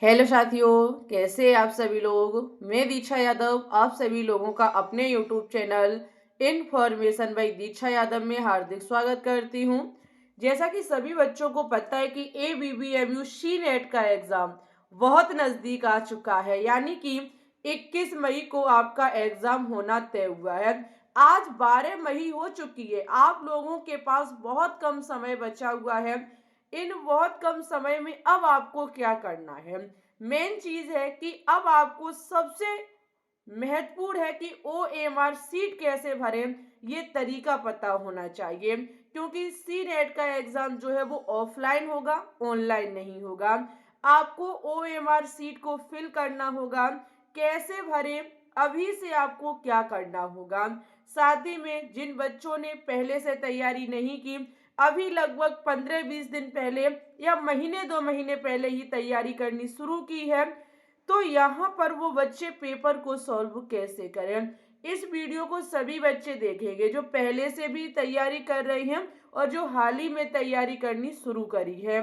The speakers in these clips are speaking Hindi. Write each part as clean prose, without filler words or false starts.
हेलो साथियों, कैसे आप सभी लोग। मैं दीक्षा यादव आप सभी लोगों का अपने यूट्यूब चैनल इन्फॉर्मेशन बाई दीक्षा यादव में हार्दिक स्वागत करती हूं। जैसा कि सभी बच्चों को पता है कि ABBMU सी नेट का एग्ज़ाम बहुत नज़दीक आ चुका है, यानी कि 21 मई को आपका एग्ज़ाम होना तय हुआ है। आज 12 मई हो चुकी है। आप लोगों के पास बहुत कम समय बचा हुआ है। इन बहुत कम समय में अब आपको क्या करना है। मेन चीज है कि अब आपको सबसे महत्वपूर्ण है कि OMR सीट कैसे भरें, ये तरीका पता होना चाहिए, क्योंकि सी नेट का एग्जाम जो है वो ऑफलाइन होगा, ऑनलाइन नहीं होगा। आपको OMR सीट को फिल करना होगा। कैसे भरें, अभी से आपको क्या करना होगा। साथ ही में जिन बच्चों ने पहले से तैयारी नहीं की, अभी लगभग 15-20 दिन पहले या महीने 2 महीने पहले ही तैयारी करनी शुरू की है, तो यहाँ पर वो बच्चे पेपर को सॉल्व कैसे करें। इस वीडियो को सभी बच्चे देखेंगे जो पहले से भी तैयारी कर रहे हैं और जो हाल ही में तैयारी करनी शुरू करी है।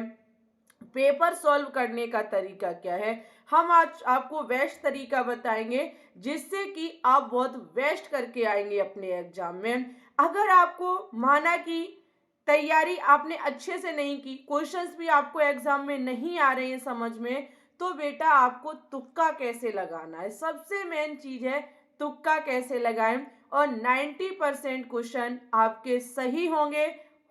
पेपर सॉल्व करने का तरीका क्या है, हम आज आपको बेस्ट तरीका बताएंगे, जिससे कि आप बहुत बेस्ट करके आएंगे अपने एग्जाम में। अगर आपको माना कि तैयारी आपने अच्छे से नहीं की, क्वेश्चंस भी आपको एग्जाम में नहीं आ रहे हैं समझ में, तो बेटा आपको तुक्का कैसे लगाना है। सबसे मेन चीज है तुक्का कैसे लगाएं, और 90% क्वेश्चन आपके सही होंगे,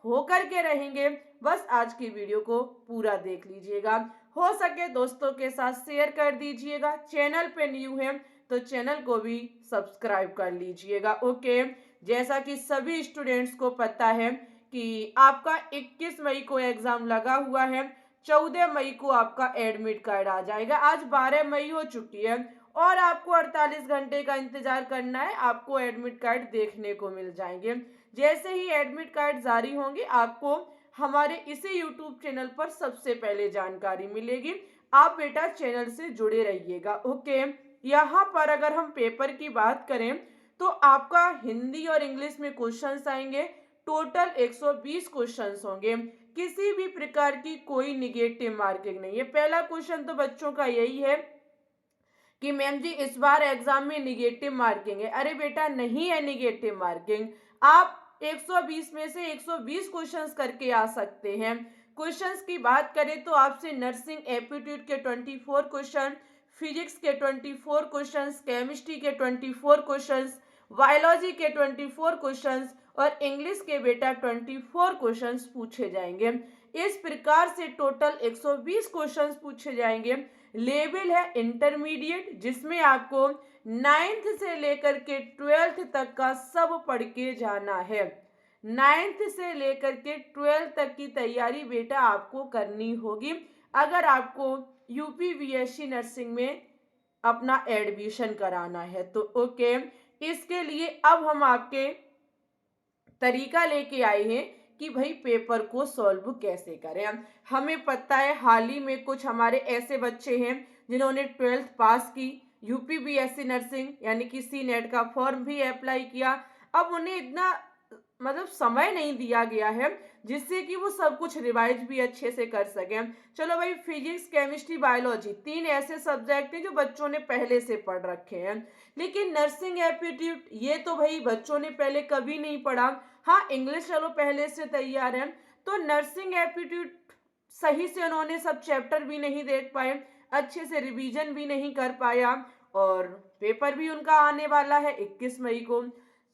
होकर के रहेंगे। बस आज की वीडियो को पूरा देख लीजिएगा। हो सके दोस्तों के साथ शेयर कर दीजिएगा। चैनल पे न्यू है तो चैनल को भी सब्सक्राइब कर लीजिएगा। ओके, जैसा कि सभी स्टूडेंट्स को पता है कि आपका 21 मई को एग्जाम लगा हुआ है, 14 मई को आपका एडमिट कार्ड आ जाएगा। आज 12 मई हो चुकी है और आपको 48 घंटे का इंतजार करना है, आपको एडमिट कार्ड देखने को मिल जाएंगे। जैसे ही एडमिट कार्ड जारी होंगे, आपको हमारे इसी यूट्यूब चैनल पर सबसे पहले जानकारी मिलेगी। आप बेटा चैनल से जुड़े रहिएगा। ओके, यहाँ पर अगर हम पेपर की बात करें तो आपका हिंदी और इंग्लिश में क्वेश्चंस आएंगे। टोटल 120 क्वेश्चंस होंगे। किसी भी प्रकार की कोई निगेटिव मार्किंग नहीं है। पहला क्वेश्चन तो बच्चों का यही है कि मैम जी इस बार एग्जाम में निगेटिव मार्किंग है। अरे बेटा नहीं है निगेटिव मार्किंग। आप 120 में से 120 क्वेश्चंस करके आ सकते हैं। क्वेश्चंस की बात करें तो आपसे नर्सिंग एप्टीट्यूड के 24 क्वेश्चन, फिजिक्स के 24 क्वेश्चंस, केमिस्ट्री के 24 क्वेश्चंस, बायोलॉजी के 24 क्वेश्चंस और इंग्लिश के बेटा 24 क्वेश्चंस पूछे जाएंगे। इस प्रकार से टोटल 120 क्वेश्चंस पूछे जाएंगे। लेवल है इंटरमीडिएट, जिसमें आपको 9th से लेकर के 12th तक का सब पढ़ के जाना है। 9th से लेकर के 12th तक की तैयारी बेटा आपको करनी होगी, अगर आपको UPVSC नर्सिंग में अपना एडमिशन कराना है तो। ओके, इसके लिए अब हम आपके तरीका लेके आए हैं कि भाई पेपर को सॉल्व कैसे करें। हमें पता है हाल ही में कुछ हमारे ऐसे बच्चे हैं जिन्होंने 12th पास की, UPBSC नर्सिंग यानी कि सी नेट का फॉर्म भी अप्लाई किया। अब उन्हें इतना समय नहीं दिया गया है जिससे कि वो सब कुछ रिवाइज भी अच्छे से कर सकें। चलो भाई, फिजिक्स केमिस्ट्री बायोलॉजी 3 ऐसे सब्जेक्ट हैं जो बच्चों ने पहले से पढ़ रखे हैं, लेकिन नर्सिंग एप्टीट्यूड ये तो भाई बच्चों ने पहले कभी नहीं पढ़ा। हाँ, इंग्लिश चलो पहले से तैयार है, तो नर्सिंग एप्टीट्यूड सही से उन्होंने सब चैप्टर भी नहीं देख पाए, अच्छे से रिवीजन भी नहीं कर पाया, और पेपर भी उनका आने वाला है 21 मई को।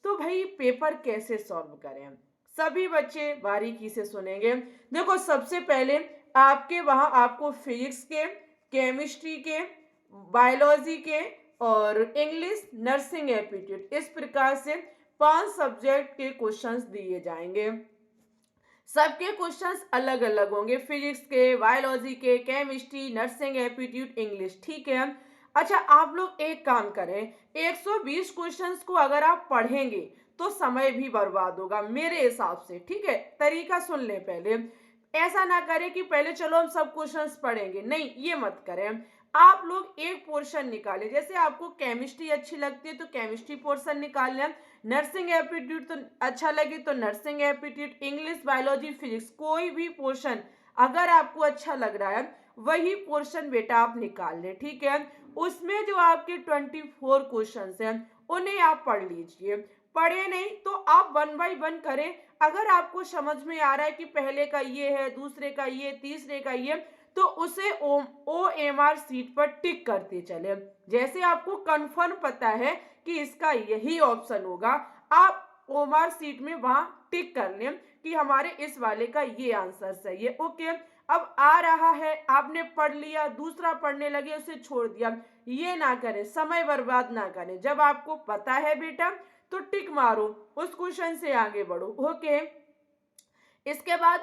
तो भाई पेपर कैसे सॉल्व करें, सभी बच्चे बारीकी से सुनेंगे। देखो, सबसे पहले आपके वहां आपको फिजिक्स के, केमिस्ट्री के, बायोलॉजी के और इंग्लिश, नर्सिंग एप्टीट्यूड, इस प्रकार से 5 सब्जेक्ट के क्वेश्चंस दिए जाएंगे। सबके क्वेश्चंस अलग अलग होंगे, फिजिक्स के, बायोलॉजी के, केमिस्ट्री, नर्सिंग एप्टीट्यूड, इंग्लिश। ठीक है। अच्छा, आप लोग एक काम करें, 120 क्वेश्चंस को अगर आप पढ़ेंगे तो समय भी बर्बाद होगा मेरे हिसाब से। ठीक है, तरीका सुन लें पहले। ऐसा ना करें कि पहले चलो हम सब क्वेश्चंस पढ़ेंगे, नहीं, ये मत करें। आप लोग एक पोर्शन निकालें, जैसे आपको केमिस्ट्री अच्छी लगती है तो केमिस्ट्री पोर्शन निकाल लें, नर्सिंग एप्टीट्यूड तो अच्छा लगे तो nursing aptitude, English, biology, physics, कोई भी पोर्शन अगर आपको अच्छा लग रहा है वही पोर्शन बेटा आप निकाल लें, ठीक है। उसमें जो आपके 24 क्वेश्चन हैं उन्हें आप पढ़ लीजिए। पढ़े नहीं तो आप 1 बाय 1 करें। अगर आपको समझ में आ रहा है कि पहले का ये है, दूसरे का ये, तीसरे का ये, तो उसे OMR सीट पर टिक करते चले। जैसे आपको कंफर्म पता है कि इसका यही ऑप्शन होगा, आप OMR सीट में वहां टिक कर लें कि हमारे इस वाले का ये आंसर सही है। ओके, अब आ रहा है, आपने पढ़ लिया, दूसरा पढ़ने लगे उसे छोड़ दिया। ये ना करें, समय बर्बाद ना करें। जब आपको पता है बेटा तो टिक मारो, उस क्वेश्चन से आगे बढ़ो। ओके, इसके बाद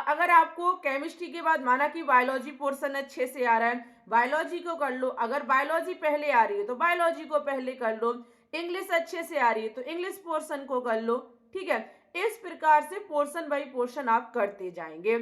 अगर आपको केमिस्ट्री के बाद माना कि बायोलॉजी पोर्शन अच्छे से आ रहा है, बायोलॉजी को कर लो। अगर बायोलॉजी पहले आ रही है तो बायोलॉजी को पहले कर लो। इंग्लिश अच्छे से आ रही है तो इंग्लिश पोर्शन को कर लो, ठीक है। इस प्रकार से पोर्शन बाई पोर्शन आप करते जाएंगे।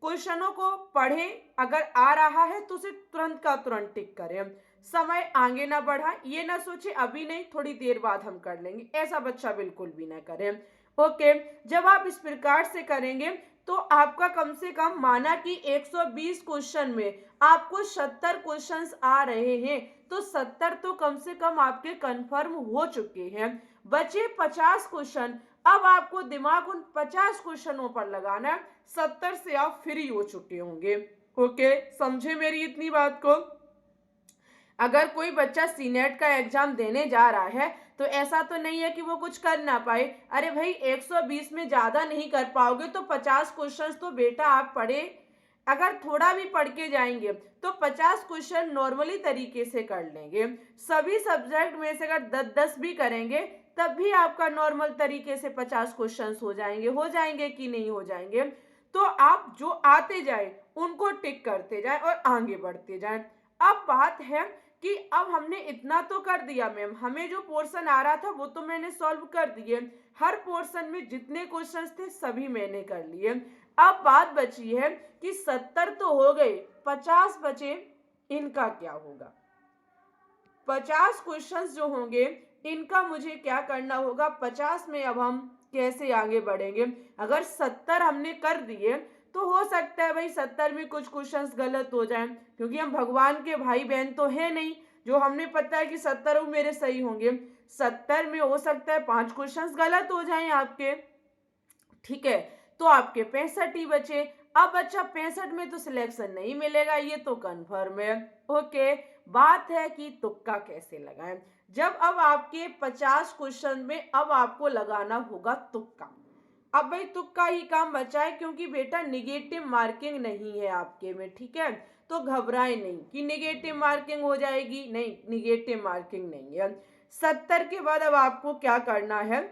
क्वेश्चनों को पढ़ें, अगर आ रहा है तो उसे तुरंत का तुरंत टिक करें। समय आगे ना बढ़ा, ये ना सोचे अभी नहीं थोड़ी देर बाद हम कर लेंगे, ऐसा बच्चा बिल्कुल भी ना करें। ओके, जब आप इस प्रकार से करेंगे तो आपका कम से कम माना कि 120 क्वेश्चन में आपको 70 क्वेश्चंस आ रहे हैं, तो 70 तो कम से कम आपके कंफर्म हो चुके हैं। बचे 50 क्वेश्चन, अब आपको दिमाग उन 50 क्वेश्चनों पर लगाना है। 70 से आप फ्री हो चुके होंगे। ओके, समझे मेरी इतनी बात को। अगर कोई बच्चा सीनेट का एग्जाम देने जा रहा है तो ऐसा तो नहीं है कि वो कुछ कर ना पाए। अरे भाई 120 में ज्यादा नहीं कर पाओगे तो 50 क्वेश्चंस तो बेटा आप पढ़े। अगर थोड़ा भी पढ़ के जाएंगे तो 50 क्वेश्चन नॉर्मली तरीके से कर लेंगे। सभी सब्जेक्ट में से अगर 10-10 भी करेंगे तब भी आपका नॉर्मल तरीके से 50 क्वेश्चंस हो जाएंगे कि नहीं हो जाएंगे। तो आप जो आते जाए उनको टिक करते जाए और आगे बढ़ते जाए। अब बात है कि अब हमने इतना तो कर दिया मैम, हमें जो पोर्शन आ रहा था वो तो मैंने सॉल्व कर दिए। हर पोर्शन में जितने क्वेश्चंस थे सभी मैंने कर लिए। अब बात बची है कि 70 तो हो गए, 50 बचे, इनका क्या होगा। 50 क्वेश्चंस जो होंगे इनका मुझे क्या करना होगा। 50 में अब हम कैसे आगे बढ़ेंगे। अगर 70 हमने कर दिए तो हो सकता है भाई 70 में कुछ क्वेश्चंस गलत हो जाएं, क्योंकि हम भगवान के भाई बहन तो है नहीं जो हमने पता है कि 70 मेरे सही होंगे। 70 में हो सकता है 5 क्वेश्चंस गलत हो जाएं आपके, ठीक है, तो आपके 65 ही बचे। अब बच्चा 65 में तो सिलेक्शन नहीं मिलेगा, ये तो कंफर्म है। ओके, बात है कि तुक्का कैसे लगाएं। जब अब आपके 50 क्वेश्चन में अब आपको लगाना होगा तुक्का। अब भाई तुक्का ही काम बचा है, क्योंकि बेटा निगेटिव मार्किंग नहीं है आपके में, ठीक है। तो घबराए नहीं कि निगेटिव मार्किंग हो जाएगी, नहीं, निगेटिव मार्किंग नहीं है। 70 के बाद अब आपको क्या करना है।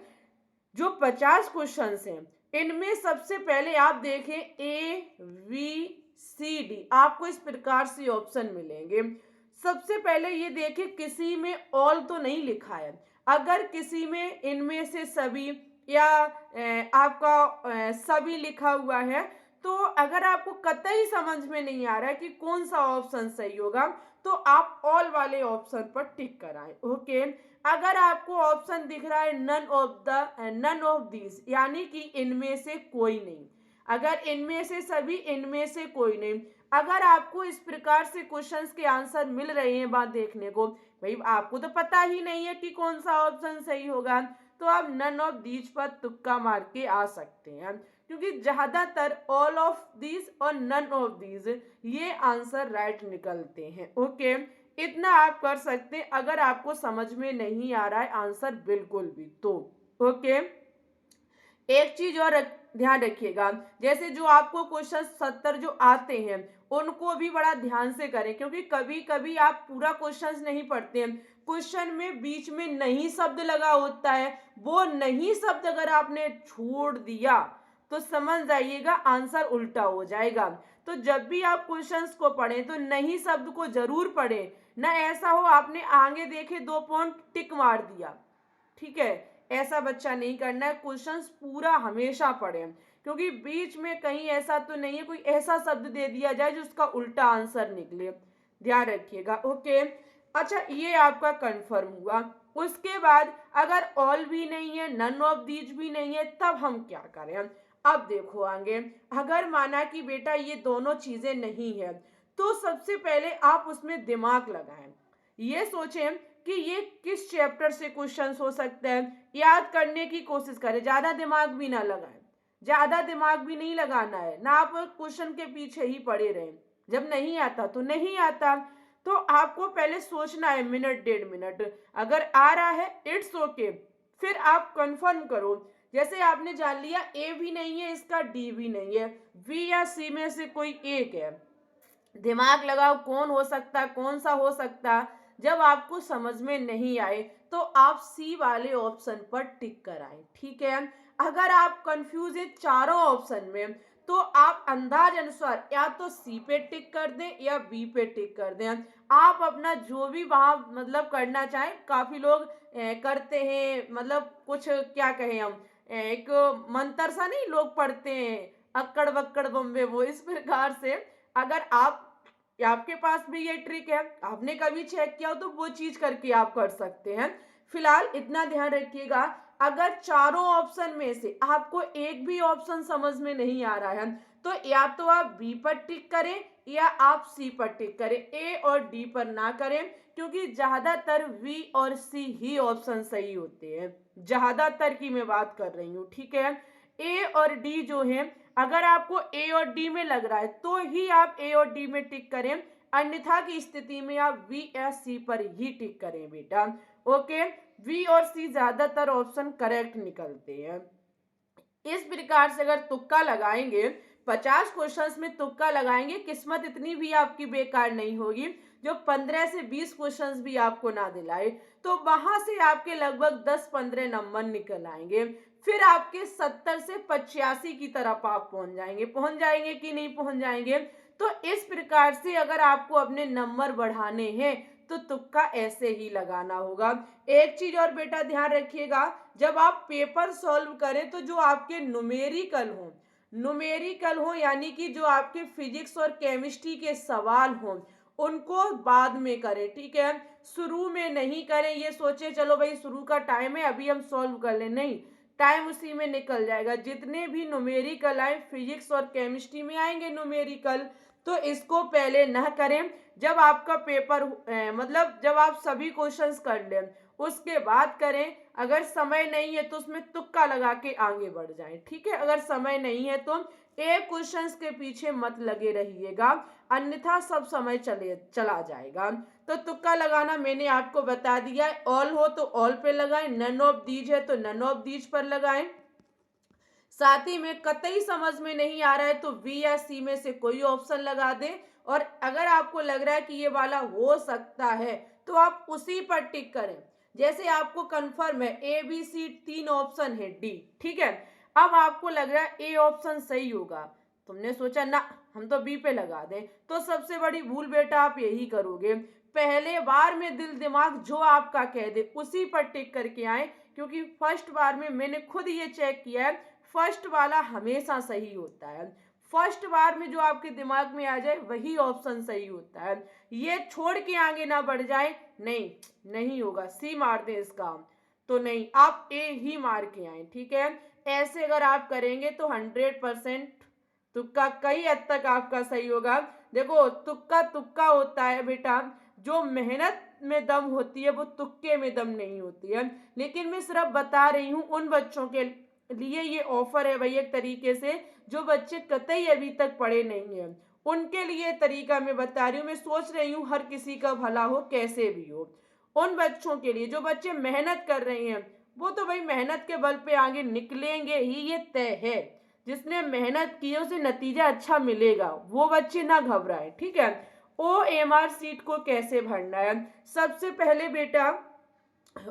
जो 50 क्वेश्चन हैं इनमें सबसे पहले आप देखें ABCD, आपको इस प्रकार से ऑप्शन मिलेंगे। सबसे पहले ये देखें किसी में ऑल तो नहीं लिखा है। अगर किसी में इनमें से सभी या आपका सभी लिखा हुआ है, तो अगर आपको कतई समझ में नहीं आ रहा है कि कौन सा ऑप्शन सही होगा तो आप ऑल वाले ऑप्शन पर टिक कराएं। ओके, अगर आपको ऑप्शन दिख रहा है नन ऑफ दीज, यानी कि इनमें से कोई नहीं, अगर इनमें से सभी, इनमें से कोई नहीं, अगर आपको इस प्रकार से क्वेश्चंस के आंसर मिल रहे हैं बात देखने को, भाई आपको तो पता ही नहीं है कि कौन सा ऑप्शन सही होगा, तो आप नन ऑफ दीज पर तुक्का मार के आ सकते हैं, क्योंकि ज्यादातर ऑल ऑफ दीज और नन ऑफ दीज ये आंसर राइट निकलते हैं। ओके, इतना आप कर सकते हैं अगर आपको समझ में नहीं आ रहा है आंसर बिल्कुल भी तो। ओके, एक चीज और ध्यान रखिएगा, जैसे जो आपको क्वेश्चन 70 जो आते हैं उनको भी बड़ा ध्यान से करें, क्योंकि कभी कभी आप पूरा क्वेश्चन नहीं पढ़ते हैं, क्वेश्चन में बीच में नहीं शब्द लगा होता है, वो नहीं शब्द अगर आपने छोड़ दिया तो समझ जाइएगा आंसर उल्टा हो जाएगा। तो जब भी आप क्वेश्चंस को पढ़ें तो नहीं शब्द को जरूर पढ़ें, ना ऐसा हो आपने आगे देखे 2 पॉइंट टिक मार दिया, ठीक है, ऐसा बच्चा नहीं करना है। क्वेश्चंस पूरा हमेशा पढ़ें, क्योंकि बीच में कहीं ऐसा तो नहीं है कोई ऐसा शब्द दे दिया जाए जो उसका उल्टा आंसर निकले, ध्यान रखिएगा। ओके, अच्छा ये आपका कंफर्म हुआ। उसके बाद अगर ऑल भी नहीं है, नन ऑफ दीज भी नहीं है, तब हम क्या करें। अब देखो आगे, अगर माना कि बेटा ये दोनों चीजें नहीं है, तो सबसे पहले आप उसमें दिमाग लगाएं। ये सोचें कि ये किस चैप्टर से क्वेश्चंस हो सकते हैं, याद करने की कोशिश करें, ज्यादा दिमाग भी ना लगाएं। ज्यादा दिमाग भी नहीं लगाना है ना, आप क्वेश्चन के पीछे ही पड़े रहें। जब नहीं आता तो नहीं आता, तो आपको पहले सोचना है मिनट 1.5 मिनट। अगर आ रहा है इट्स ओके, फिर आप कंफर्म करो। जैसे आपने जान लिया ए भी नहीं है इसका, डी भी नहीं है, बी या सी में से कोई एक है। दिमाग लगाओ कौन हो सकता, कौन सा हो सकता। जब आपको समझ में नहीं आए तो आप सी वाले ऑप्शन पर टिक कराएं, ठीक है। अगर आप कंफ्यूज है चारों ऑप्शन में, तो आप अंदाज अनुसार या तो सी पे टिक कर दें या बी पे टिक कर दें। आप अपना जो भी वहां मतलब करना चाहें। काफी लोग करते हैं, मतलब कुछ क्या कहें हम, एक मंत्र सा नहीं लोग पढ़ते हैं, अक्कड़ बक्कड़ बम्बे, वो इस प्रकार से। अगर आप आपके पास भी ये ट्रिक है, आपने कभी चेक किया हो, तो वो चीज करके आप कर सकते हैं। फिलहाल इतना ध्यान रखिएगा, अगर चारों ऑप्शन में से आपको एक भी ऑप्शन समझ में नहीं आ रहा है, तो या तो आप बी पर टिक करें या आप सी पर टिक करें, ए और डी पर ना करें, क्योंकि ज्यादातर वी और सी ही ऑप्शन सही होते हैं। ज्यादातर की मैं बात कर रही हूँ, ठीक है। ए और डी जो है, अगर आपको ए और डी में लग रहा है तो ही आप ए और डी में टिक करें, अन्यथा की स्थिति में आप वी या सी पर ही टिक करें बेटा। ओके, वी और सी ज्यादातर ऑप्शन करेक्ट निकलते हैं। इस प्रकार से अगर तुक्का लगाएंगे, 50 क्वेश्चंस में तुक्का लगाएंगे, किस्मत इतनी भी आपकी बेकार नहीं होगी जो 15 से 20 क्वेश्चंस भी आपको ना दिलाए, तो वहां से आपके लगभग 10-15 नंबर निकल आएंगे। फिर आपके 70 से 85 की तरफ आप पहुंच जाएंगे कि नहीं पहुंच जाएंगे। तो इस प्रकार से अगर आपको अपने नंबर बढ़ाने हैं, तो तुक्का ऐसे ही लगाना होगा। एक चीज और बेटा ध्यान रखिएगा, जब आप पेपर सॉल्व करें तो जो आपके न्यूमेरिकल हो यानी कि जो आपके फिजिक्स और केमिस्ट्री के सवाल हों, उनको बाद में करें, ठीक है। शुरू में नहीं करें, ये सोचे चलो भाई शुरू का टाइम है अभी हम सॉल्व कर लें, नहीं, टाइम उसी में निकल जाएगा। जितने भी न्यूमेरिकल आए फिजिक्स और केमिस्ट्री में आएंगे न्यूमेरिकल, तो इसको पहले न करें। जब आपका पेपर मतलब जब आप सभी क्वेश्चंस कर लें उसके बाद करें। अगर समय नहीं है तो उसमें तुक्का लगा के आगे बढ़ जाएं, ठीक है। अगर समय नहीं है तो एक क्वेश्चंस के पीछे मत लगे रहिएगा, अन्यथा सब समय चला जाएगा। तो तुक्का लगाना मैंने आपको बता दिया है। ऑल हो तो ऑल पे लगाएं, नन ऑफ दीज है तो नन ऑफ दीज पर लगाएं। साथ ही में कतई समझ में नहीं आ रहा है तो बी या सी में से कोई ऑप्शन लगा दें, और अगर आपको लग रहा है कि ये वाला हो सकता है तो आप उसी पर टिक करें। जैसे आपको कंफर्म है ए बी सी 3 ऑप्शन है, डी, ठीक है। अब आपको लग रहा है ए ऑप्शन सही होगा, तुमने सोचा ना हम तो बी पे लगा दें, तो सबसे बड़ी भूल बेटा आप यही करोगे, पहले बार में दिल दिमाग जो आपका कह दे उसी पर टिक करके आए। क्योंकि फर्स्ट बार में मैंने खुद ये चेक किया है, फर्स्ट वाला हमेशा सही होता है। फर्स्ट बार में जो आपके दिमाग में आ जाए वही ऑप्शन सही होता है। ये छोड़ के आगे ना बढ़ जाए, नहीं नहीं होगा, सी मार दे इसका, तो नहीं, आप ए ही मार के आए, ठीक है। ऐसे अगर आप करेंगे तो 100% तुक्का कई हद तक आपका सही होगा। देखो तुक्का तुक्का होता है बेटा, जो मेहनत में दम होती है वो तुक्के में दम नहीं होती है। लेकिन मैं सिर्फ बता रही हूँ उन बच्चों के लिए ये ऑफर है भाई, एक तरीके से जो बच्चे कतई अभी तक पढ़े नहीं है उनके लिए तरीका मैं बता रही हूँ। मैं सोच रही हूँ हर किसी का भला हो कैसे भी हो। उन बच्चों के लिए जो बच्चे मेहनत कर रहे हैं, वो तो भाई मेहनत के बल पे आगे निकलेंगे ही, ये तय है। जिसने मेहनत की है उसे नतीजा अच्छा मिलेगा, वो बच्चे ना घबराए, ठीक है। OMR सीट को कैसे भरना है, सबसे पहले बेटा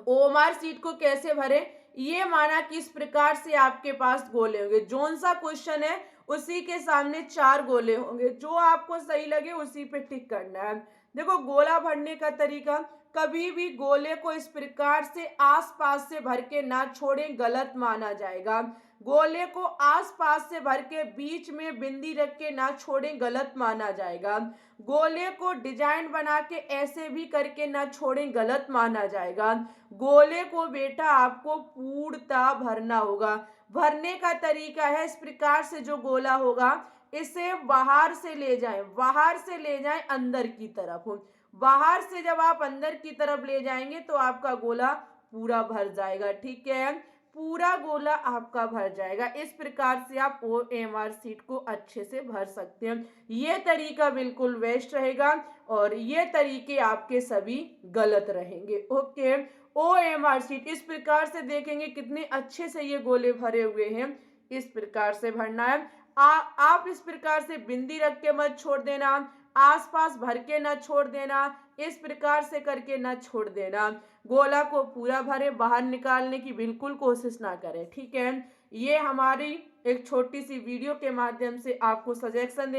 OMR सीट को कैसे भरे, ये माना कि इस प्रकार से आपके पास गोले होंगे, जोन सा क्वेश्चन है उसी के सामने 4 गोले होंगे, जो आपको सही लगे उसी पे टिक करना है। देखो गोला भरने का तरीका, कभी भी गोले को इस प्रकार से आसपास से भर के ना छोड़ें, गलत माना जाएगा। गोले को आसपास से भर के बीच में बिंदी रख के ना छोड़ें, गलत माना जाएगा। गोले को डिजाइन बना के ऐसे भी करके ना छोड़ें, गलत माना जाएगा। गोले को बेटा आपको पूर्णतः भरना होगा, भरने का तरीका है इस प्रकार से जो गोला होगा इसे बाहर से ले जाएं, बाहर से ले जाएं अंदर की तरफ। बाहर से जब आप अंदर की तरफ ले जाएंगे तो आपका गोला पूरा भर जाएगा। ठीक है, पूरा गोला आपका भर जाएगा। इस प्रकार से आप OMR शीट को अच्छे से भर सकते हैं। ये तरीका बिल्कुल वेस्ट रहेगा और ये तरीके आपके सभी गलत रहेंगे। ओके, OMR शीट इस प्रकार से देखेंगे कितने अच्छे से ये गोले भरे हुए हैं। इस प्रकार से भरना है। आप इस प्रकार से बिंदी रख के मत छोड़ देना, आसपास भर के न छोड़ देना, इस प्रकार से करके न छोड़ देना। गोला को पूरा भरे, बाहर निकालने की बिल्कुल कोशिश ना करें। ठीक है, ये हमारी एक छोटी सी वीडियो के माध्यम से आपको सजेशन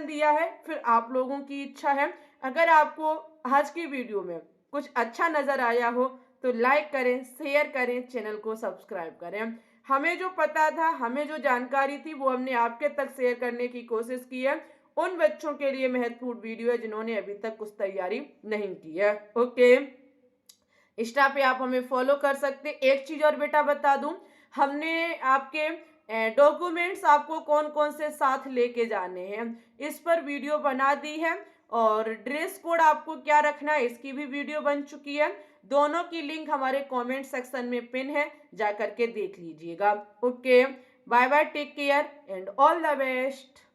दिया है। फिर आप लोगों की इच्छा है, अगर आपको आज की वीडियो में कुछ अच्छा नजर आया हो तो लाइक करें, शेयर करें, चैनल को सब्सक्राइब करें। हमें जो पता था, हमें जो जानकारी थी वो हमने आपके तक शेयर करने की कोशिश की है। उन बच्चों के लिए महत्वपूर्ण वीडियो है जिन्होंने अभी तक कुछ तैयारी नहीं की है। ओके, इंस्टा पे आप हमें फॉलो कर सकते। एक चीज और बेटा बता दूं, हमने आपके डॉक्यूमेंट्स आपको कौन कौन से साथ लेके जाने हैं इस पर वीडियो बना दी है, और ड्रेस कोड आपको क्या रखना है इसकी भी वीडियो बन चुकी है। दोनों की लिंक हमारे कमेंट सेक्शन में पिन है, जा करके देख लीजिएगा। Okay, bye bye, take care and all the best.